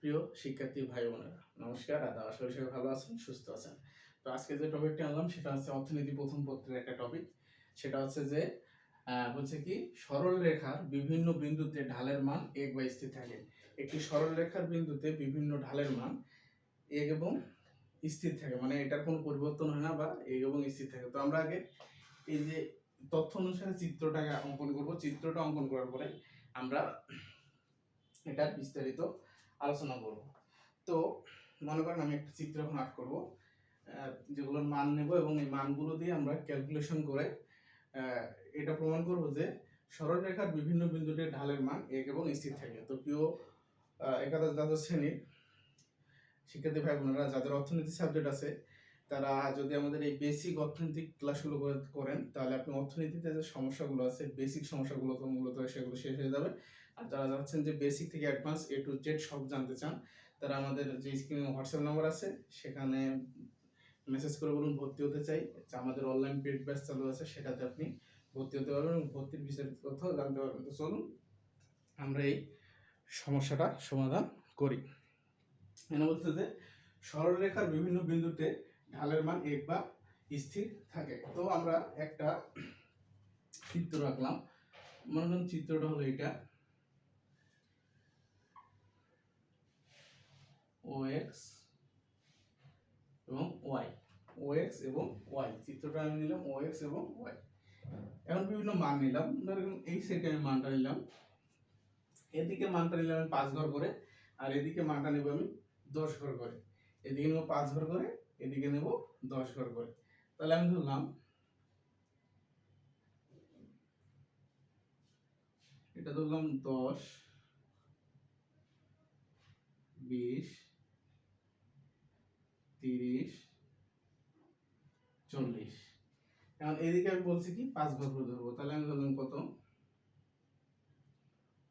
প্রিয় শিক্ষার্থী ভাই বোনেরা, নমস্কার, আদাব। আশা করি সবাই ভালো আছেন, সুস্থ আছেন। তো আজকে যে টপিকটা আনলাম সেটা হচ্ছে অর্থনীতি প্রথম পত্রের একটা টপিক। সেটা হচ্ছে যে বলছে কি সরল রেখার বিভিন্ন বিন্দুতে ঢালের মান এক বা স্থির থাকে। একটি সরল রেখার বিন্দুতে বিভিন্ন ঢালের মান এক এবং স্থির থাকে, মানে এটার কোনো পরিবর্তন হয় না বা এক এবং স্থির থাকে। তো আমরা আগে এই যে তথ্য অনুসারে চিত্রটাকে অঙ্কন করব। চিত্রটা অঙ্কন করার পরে আমরা এটা বিস্তারিত আলোচনা করব। তো মনে করেন আমি একটা চিত্র এখন আঁক করবো, যেগুলোর মান নেব এবং এই মানগুলো দিয়ে আমরা ক্যালকুলেশন করে এটা প্রমাণ করব যে সরল রেখার বিভিন্ন বিন্দুতে ঢালের মান এক এবং স্থির থাকে। তো প্রিয় একাদশ দ্বাদশ শ্রেণীর শিক্ষার্থী ভাই বোনেরা, যাদের অর্থনীতি সাবজেক্ট আছে, তারা যদি আমাদের এই বেসিক অর্থনৈতিক ক্লাসগুলো করেন, তাহলে আপনি অর্থনীতিতে যে সমস্যাগুলো আছে, বেসিক সমস্যাগুলো তো মূলত সেগুলো শেষ হয়ে যাবে। আর যারা যাচ্ছেন যে বেসিক থেকে অ্যাডভান্স এ টু জেড সব জানতে চান, তারা আমাদের যে স্ক্রিনে হোয়াটসঅ্যাপ নাম্বার আছে সেখানে মেসেজ করে বলুন ভর্তি হতে চাই। আমাদের অনলাইন পেড ব্যাচ চালু আছে, সেটাতে আপনি ভর্তি হতে পারবেন এবং ভর্তির বিস্তারিত তথ্য জানতে পারবেন। তো চলুন আমরা এই সমস্যাটা সমাধান করি। এখানে বলতে যে সরল রেখার বিভিন্ন বিন্দুতে ঢালের মান এক বা স্থির থাকে। তো আমরা একটা চিত্র রাখলাম। মনে করেন চিত্রটা হলো এটা, OX এবং Y, OX এবং Y। চিত্রটা আমি নিলাম OX এবং Y। এখন বিভিন্ন মান নিলাম, ধরেন এই সেটে আমি মানটা নিলাম, এদিকে মানটা নিলাম আমি 5 ঘর করে, আর এদিকে মানটা নেব আমি 10 ঘর করে। এদিকে নেব 5 ঘর করে, এদিকে নেব 10 ঘর করে। তাহলে আমি ধরলাম এটা ধরলাম 10, 20, 30, 40। এখন এদিকে আমি বলছি কি 5 ঘর করে ধরবো, তাহলে আমি ধরলাম কত,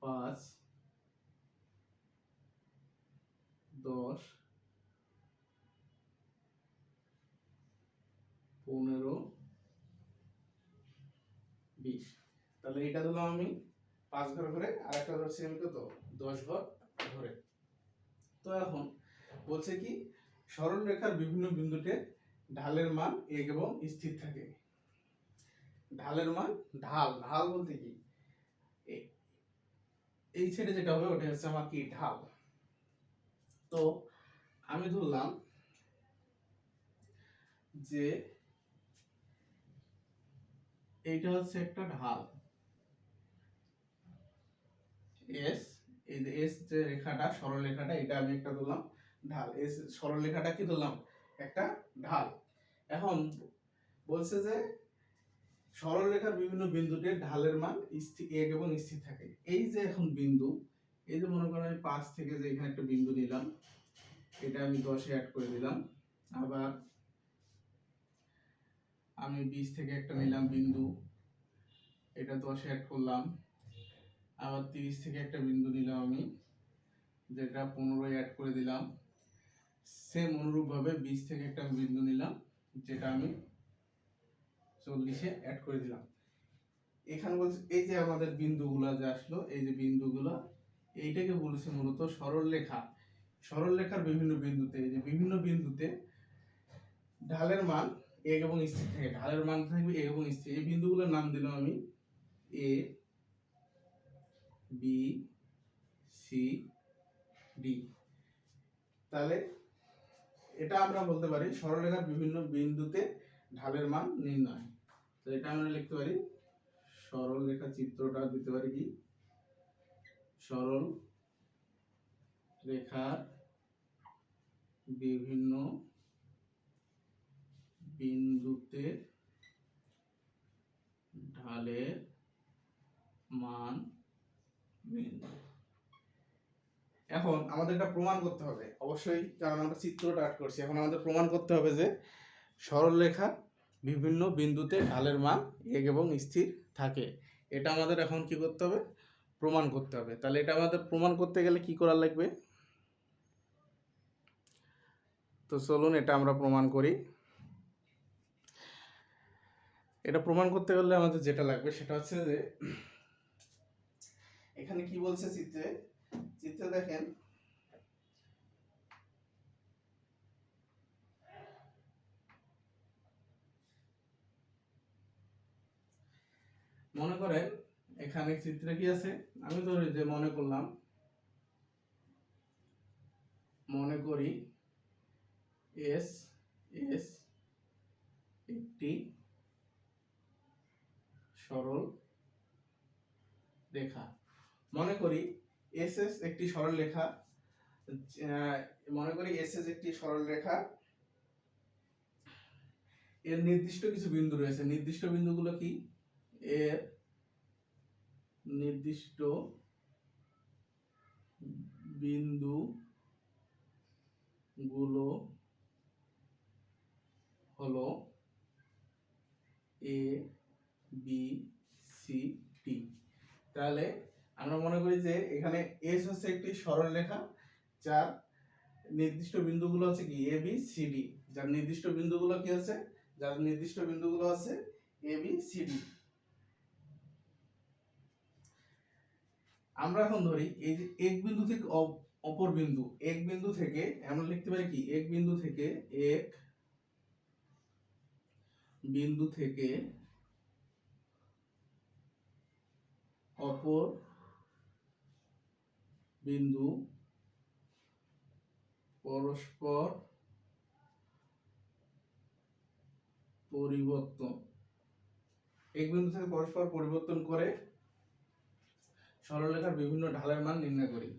5, 10, 15, 20। তাহলে এটা ধরলাম আমি 5 ঘর করে, আর একটা ধরছি আমি কত, 10 ঘর ধরে। তো এখন বলছে কি সরল রেখার বিভিন্ন বিন্দুতে ঢালের মান এক এবং স্থির থাকে। ঢালের মান, ঢাল, ঢাল বলতে কি এই ছেড়ে যেটা হবে ওটা হচ্ছে আমার কি ঢাল। তো আমি ধরলাম যে এইটা হচ্ছে একটা ঢাল এস। এই যে এস যে রেখাটা, সরল রেখাটা, এটা আমি একটা ধরলাম ঢাল। এস সরল রেখাটা কি ধরলাম, একটা ঢাল। এখন বলছে যে সরল রেখার বিভিন্ন বিন্দুতে ঢালের মান এক এবং স্থির থাকে। এই যে এখন বিন্দু, এই যে মনে করেন আমি 5 থেকে যে এখানে একটা বিন্দু নিলাম, এটা আমি 10-এ অ্যাড করে দিলাম। আবার আমি 20 থেকে একটা নিলাম বিন্দু, এটা 10-এ অ্যাড করলাম। আবার 30 থেকে একটা বিন্দু নিলাম আমি, যেটা 15-এ অ্যাড করে দিলাম। সেম অনুরূপভাবে 20 থেকে একটা বিন্দু নিলাম, যেটা আমি 40-এ অ্যাড করে দিলাম। এখানে বলছে এই যে আমাদের বিন্দুগুলো যে আসলো, এই যে বিন্দুগুলো, এইটাকে বলেছে মূলত সরল রেখা। সরল রেখার বিভিন্ন বিন্দুতে, এই যে বিভিন্ন বিন্দুতে ঢালের মান এক এবং স্থির থাকে। ঢালের মান থাকবে এক এবং স্থির। এই বিন্দুগুলোর নাম দিলাম আমি এ, বি, সি, ডি। তাহলে এটা আমরা বলতে পারি সরলরেখার বিভিন্ন বিন্দুতে ঢালের মান নির্ণয়। তো এটা আমরা লিখতে পারি, সরল রেখা চিত্রটা দিতে পারি কি, সরল রেখার বিভিন্ন বিন্দুতে ঢালের মান নির্ণয়। এখন আমাদের এটা প্রমাণ করতে হবে অবশ্যই, কারণ আমরা চিত্রটা আর্ট করছি। এখন আমাদের প্রমাণ করতে হবে যে সরল রেখা বিভিন্ন বিন্দুতে ঢালের মান এক এবং স্থির থাকে। এটা আমাদের এখন কি করতে হবে, প্রমাণ করতে হবে। তাহলে এটা আমাদের প্রমাণ করতে গেলে কি করা লাগবে, তো চলুন এটা আমরা প্রমাণ করি। এটা প্রমাণ করতে গেলে আমাদের যেটা লাগবে সেটা হচ্ছে যে এখানে কি বলছে চিত্রে, চিত্রে দেখেন মনে করেন এখানে চিত্রে কি আছে, আমি ধরি যে মনে করি এস এস একটি সরল রেখা। মনে করি এস এস একটি সরল রেখা, এর নির্দিষ্ট কিছু বিন্দু রয়েছে। নির্দিষ্ট বিন্দুগুলো কি? এর নির্দিষ্ট বিন্দুগুলো হলো এ বি সি ডি। তাহলে আমরা মনে করি যে এখানে এস হচ্ছে একটি সরল রেখা যার নির্দিষ্ট বিন্দুগুলো হচ্ছে কি এ বি সি ডি। যার নির্দিষ্ট বিন্দুগুলো কি আছে? A B C D. আমরা এখন ধরি এই যে এক বিন্দু থেকে অপর বিন্দু, এক বিন্দু থেকে আমরা লিখতে পারি কি এক বিন্দু থেকে অপর বিন্দু পরস্পর পরিবর্তন, এক বিন্দু থেকে পরস্পর পরিবর্তন করে সরলরেখার বিভিন্ন ঢালের মান নির্ণয় করি।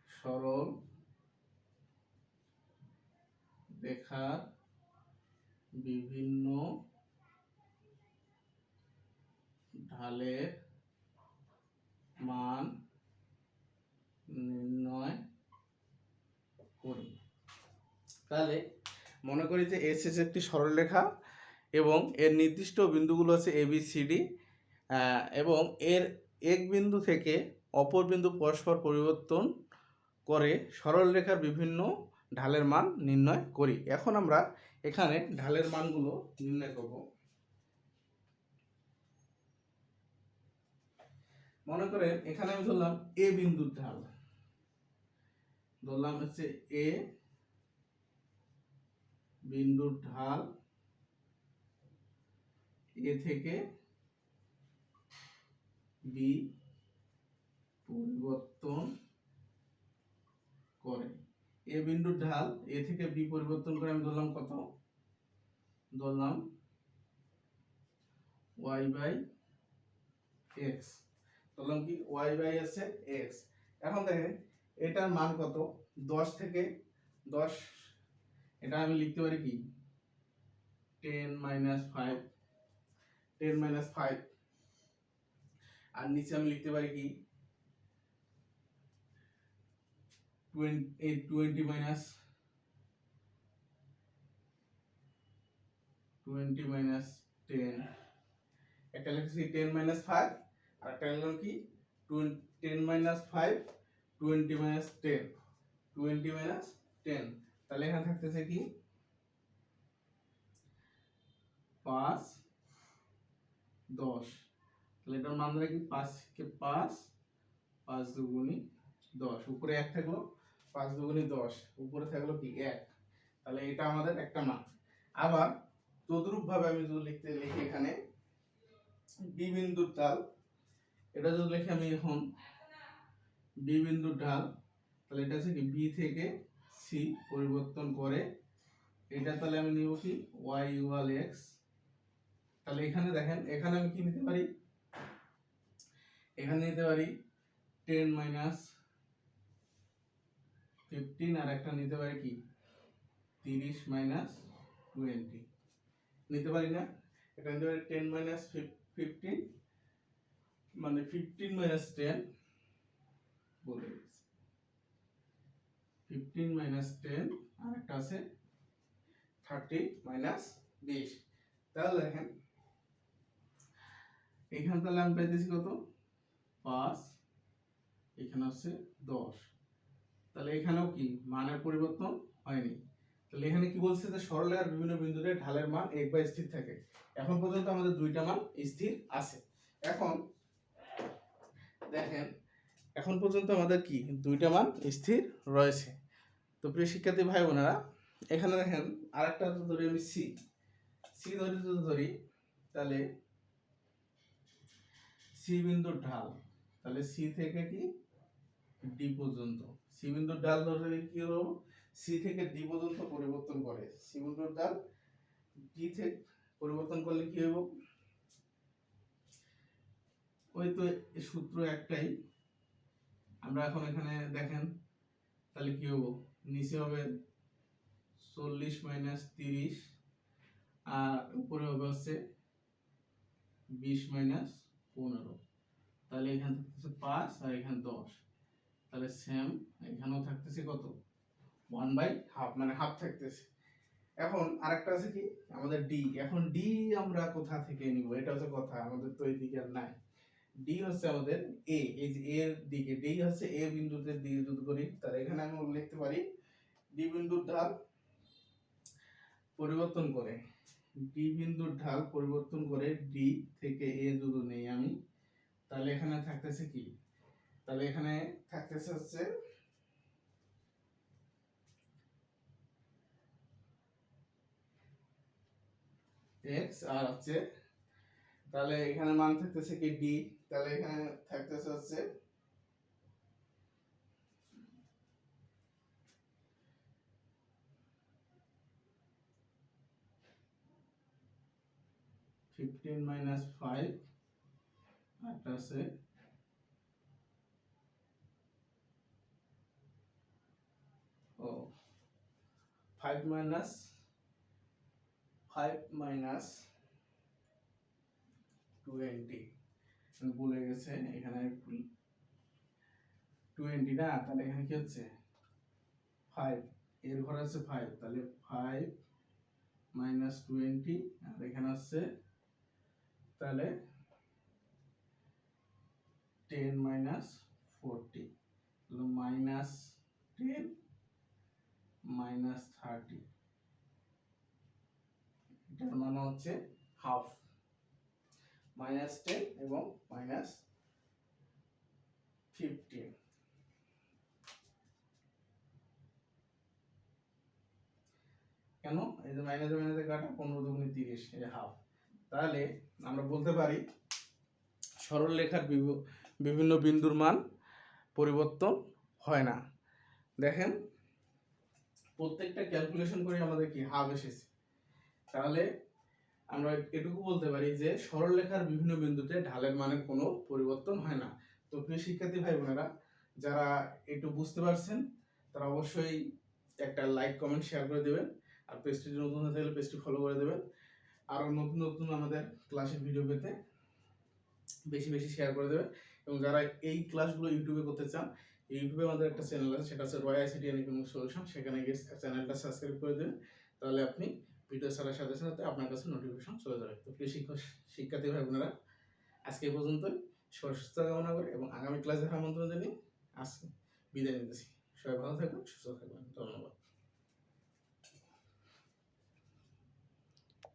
সরল রেখার বিভিন্ন ঢালের মান নির্ণয় করি। তাহলে মনে করি যে এস এস একটি সরলরেখা এবং এর নির্দিষ্ট বিন্দুগুলো হচ্ছে এ বি সি ডি, এবং এর এক বিন্দু থেকে অপর বিন্দু পরস্পর পরিবর্তন করে সরলরেখার বিভিন্ন ঢালের মান নির্ণয় করি। এখন আমরা এখানে ঢালের মানগুলো নির্ণয় করব। মনে করেন এখানে আমি ধরলাম এ বিন্দুর ঢাল, ধরলাম হচ্ছে এ বিন্দুর ঢাল এ থেকে বি পরিবর্তন করে। এ বিন্দুর ঢাল এ থেকে বি পরিবর্তন করে আমি ধরলাম কত? ধরলাম y বাই x। ধরলাম কি y বাই আছে x। এখন দেখেন এটার মান কত? 10 থেকে 10, এটা আমি লিখতে পারি কি 10 - 5, আর নিচে আমি লিখতে পারি কি 20 - 10। একটা লিখছি 10 - 5, আর একটা লিখলাম কি 10 - 5, 20 - 10, 20 - 10। তাহলে এখানে থাকতেছে কি 5 10। তাহলে এটার মান ধরে কি 5 কে 5, 5 দুগুণী 10, উপরে 1 থাকলো, 5 দুগুণী 10, উপরে থাকলো কি 1। তাহলে এটা আমাদের একটা মান। আবার তদ্রূপ ভাবে আমি যদি লিখি এখানে বি বিন্দুর ঢাল, এটা যদি লিখি আমি এখন বি বিন্দুর ঢাল, তাহলে এটা হচ্ছে কি বি থেকে সি পরিবর্তন করে, এটা তাহলে আমি নিব কি y = x। তাহলে এখানে দেখেন এখানে আমি কি নিতে পারি? এখানে নিতে পারি 10 - 15, আর একটা নিতে পারি কি 30 - 20 নিতে পারি না? এটা নিতে পারি 10 - 15, মানে 15 - 10 বলে দিচ্ছি, 15 - 10, আর একটা আছে 30 - 20। তাহলে দেখেন এখানে তাহলে আমি পাইতেছি কত 5, এখানে আছে 10। তাহলে এখানেও কি মানের পরিবর্তন হয়নি। তাহলে এখানে কি বলছে যে সরলরেখার বিভিন্ন বিন্দুতে ঢালের মান একবার স্থির থাকে। এখন পর্যন্ত আমাদের দুইটা মান স্থির আছে। এখন দেখেন এখন পর্যন্ত আমাদের কি দুইটা মান স্থির রয়েছে। তো প্রিয় শিক্ষার্থী ভাই বোনেরা, এখানে দেখেন আরেকটা ধরি আমি সি ধরি, তাহলে সি বিন্দুর ঢাল, তাহলে সি থেকে কি ডি পর্যন্ত, সি বিন্দুর ঢাল ধরে কি হলো, সি থেকে ডি পর্যন্ত পরিবর্তন করে, সি বিন্দুর ঢাল ডি থেকে পরিবর্তন করলে কি হইব, ওই তো সূত্র একটাই, আমরা এখন এখানে দেখেন তাহলে কি হবো, নিচে হবে 40 মাইনাস 30 আর উপরে হবে হচ্ছে 20 মাইনাস 15, তাহলে এখানে থাকতেছে 5 আর এখানে 10, তাহলে সেম এখানেও থাকতেছে কত 1/2, মানে হাফ থাকতেছে। এখন আরেকটা আছে কি আমাদের ডি, এখন ডি আমরা কোথা থেকে নিব, এটা হচ্ছে কথা, আমাদের তো এইদিকে আর নাই। ডি হচ্ছে আমাদের এ, এই যে এর দিকে, ডি হচ্ছে এ বিন্দুতে দিয়ে যদি করি, তাহলে এখানে আমি লিখতে পারি ডি বিন্দুর ঢাল পরিবর্তন করে, ডি বিন্দুর ঢাল পরিবর্তন করে ডি থেকে এ যদি নেই আমি, তাহলে এখানে থাকতেছে কি, তাহলে এখানে থাকতেছে হচ্ছে x আর হচ্ছে, তাহলে এখানে মান থাকতেছে কি d, তাহলে এখানে থাকতেছে হচ্ছে 15 মাইনাস 5 আর আছে 5 মাইনাস 20, আমি ভুলে গেছে এখানে 20 না, তাহলে এখানে কি হচ্ছে 5, এর ঘরে আছে 5, তাহলে 5 মাইনাস 20 আর এখানে আছে তাহলে 10 মাইনাস 40, তাহলে মাইনাস 10 মাইনাস 30, এটার মানে হচ্ছে হাফ, মাইনাস 10 এবং মাইনাস 15। কেন, এই যে মাইনাসে মাইনাসে কাটা, 15 দুগুণে 30, এই হাফ। তাহলে আমরা বলতে পারি সরল রেখার বিভিন্ন বিন্দুর মান পরিবর্তন হয় না। দেখেন প্রত্যেকটা ক্যালকুলেশন করে আমাদের কি হাফ এসেছে, তাহলে আমরা এটুকু বলতে পারি যে সরল রেখার বিভিন্ন বিন্দুতে ঢালের মানের কোনো পরিবর্তন হয় না। তো প্রিয় শিক্ষার্থী ভাই বোনেরা, যারা একটু বুঝতে পারছেন তারা অবশ্যই একটা লাইক কমেন্ট শেয়ার করে দেবেন, আর পেজটি নতুন হয়ে থাকলে পেজটি ফলো করে দেবেন। আরও নতুন নতুন আমাদের ক্লাসের ভিডিও পেতে বেশি বেশি শেয়ার করে দেবেন। এবং যারা এই ক্লাসগুলো ইউটিউবে করতে চান, ইউটিউবে আমাদের একটা চ্যানেল আছে, সেটা হচ্ছে রয় আইসিটি এন্ড ইকোনমিক সলিউশন, সেখানে গিয়ে চ্যানেলটা সাবস্ক্রাইব করে দেবেন, তাহলে আপনি ভিডিও ছাড়ার সাথে সাথে আপনার কাছে নোটিফিকেশন চলে যাবে। তো প্রিয় শিক্ষার্থী ভাই বোনেরা, আজকে এই পর্যন্তই, সুস্থ কামনা করে এবং আগামী ক্লাসে আমন্ত্রণ জানিয়ে আজকে বিদায় নিতেছি। সবাই ভালো থাকবেন, সুস্থ থাকবেন, ধন্যবাদ।